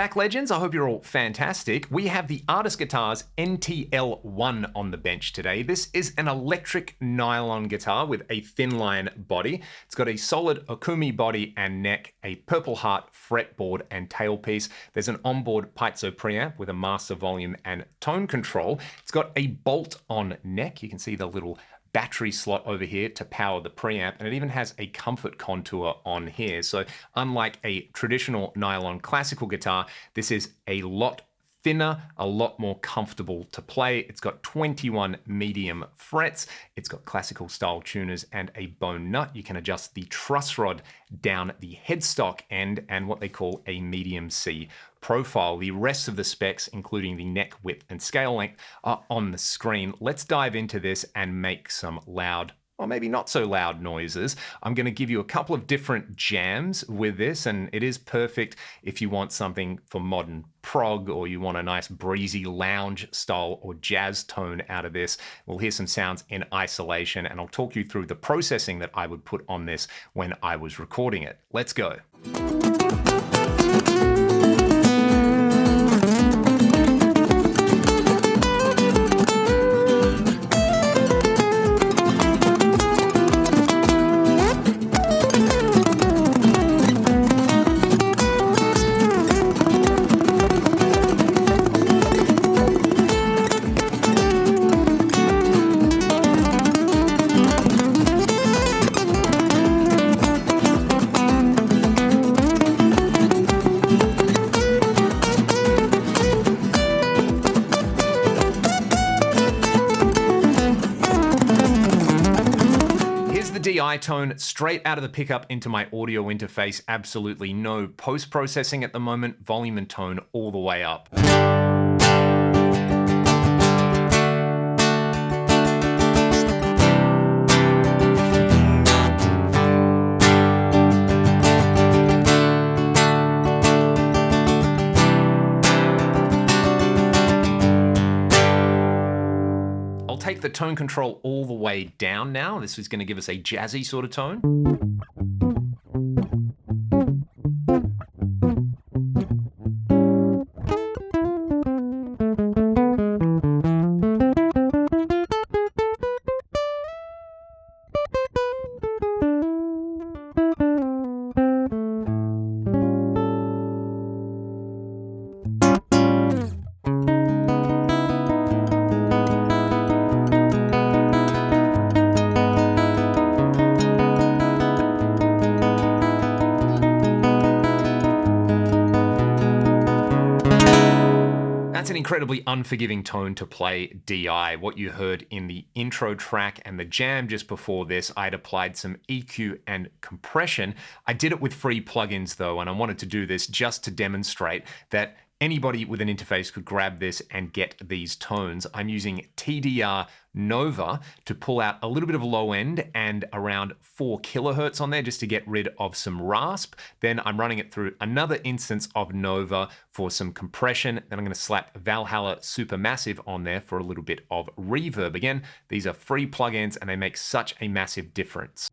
back, legends. I hope you're all fantastic. We have the Artist Guitars NTL1 on the bench today. This is an electric nylon guitar with a thin line body. It's got a solid Okumi body and neck, a Purple Heart fretboard and tailpiece. There's an onboard Piezo preamp with a master volume and tone control. It's got a bolt-on neck. You can see the little battery slot over here to power the preamp, and it even has a comfort contour on here. So unlike a traditional nylon classical guitar, this is a lot thinner, a lot more comfortable to play. It's got 21 medium frets. It's got classical style tuners and a bone nut. You can adjust the truss rod down the headstock end and what they call a medium C profile. The rest of the specs, including the neck width and scale length, are on the screen. Let's dive into this and make some loud, or maybe not so loud noises. I'm going to give you a couple of different jams with this, and it is perfect if you want something for modern prog or you want a nice breezy lounge style or jazz tone out of this. We'll hear some sounds in isolation, and I'll talk you through the processing that I would put on this when I was recording it. Let's go. DI tone straight out of the pickup into my audio interface. Absolutely no post-processing at the moment. Volume and tone all the way up. Take the tone control all the way down now. This is going to give us a jazzy sort of tone. That's an incredibly unforgiving tone to play DI. What you heard in the intro track and the jam just before this, I'd applied some EQ and compression. I did it with free plugins though, and I wanted to do this just to demonstrate that anybody with an interface could grab this and get these tones. I'm using TDR Nova to pull out a little bit of low end and around 4 kilohertz on there just to get rid of some rasp. Then I'm running it through another instance of Nova for some compression. Then I'm going to slap Valhalla Supermassive on there for a little bit of reverb. Again, these are free plugins and they make such a massive difference.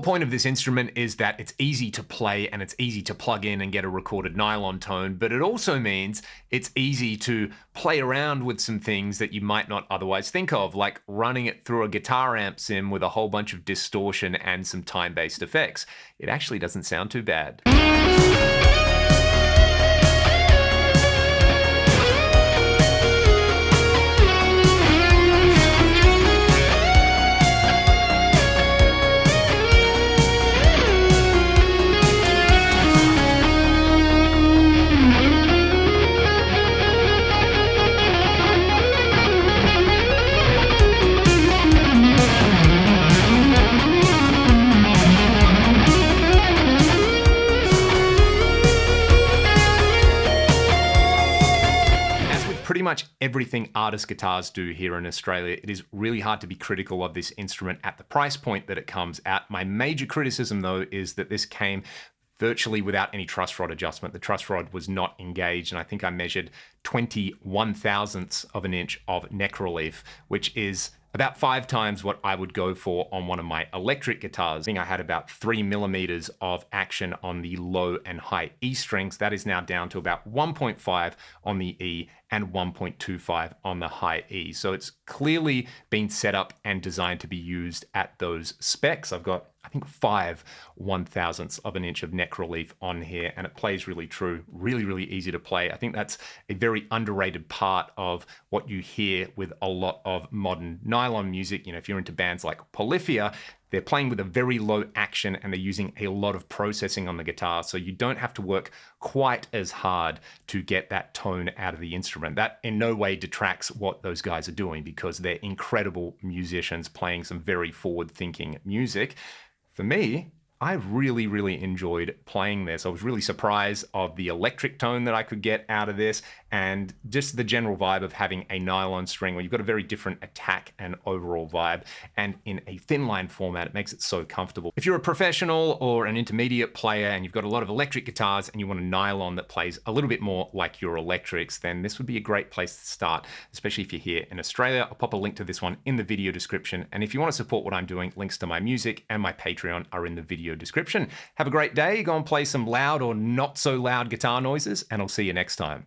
point of this instrument is that it's easy to play and it's easy to plug in and get a recorded nylon tone, but it also means it's easy to play around with some things that you might not otherwise think of, like running it through a guitar amp sim with a whole bunch of distortion and some time-based effects. It actually doesn't sound too bad. Pretty much everything artist guitars do here in Australia, it is really hard to be critical of this instrument at the price point that it comes at. My major criticism though is that this came virtually without any truss rod adjustment. The truss rod was not engaged, and I think I measured 21 thousandths of an inch of neck relief, which is about 5 times what I would go for on one of my electric guitars. I think I had about 3 millimeters of action on the low and high E strings. That is now down to about 1.5 on the E and 1.25 on the high E. So it's clearly been set up and designed to be used at those specs. I've got, I think, 5 1/1000ths of an inch of neck relief on here, and it plays really true. Really, really easy to play. I think that's a very underrated part of what you hear with a lot of modern nylon music. You know, if you're into bands like Polyphia, they're playing with a very low action and they're using a lot of processing on the guitar, so you don't have to work quite as hard to get that tone out of the instrument. That in no way detracts what those guys are doing, because they're incredible musicians playing some very forward-thinking music. For me, I really, really enjoyed playing this. I was really surprised of the electric tone that I could get out of this, and just the general vibe of having a nylon string where you've got a very different attack and overall vibe, and in a thin line format, it makes it so comfortable. If you're a professional or an intermediate player and you've got a lot of electric guitars and you want a nylon that plays a little bit more like your electrics, then this would be a great place to start, especially if you're here in Australia. I'll pop a link to this one in the video description. And if you want to support what I'm doing, links to my music and my Patreon are in the video description. Have a great day. Go and play some loud or not so loud guitar noises, and I'll see you next time.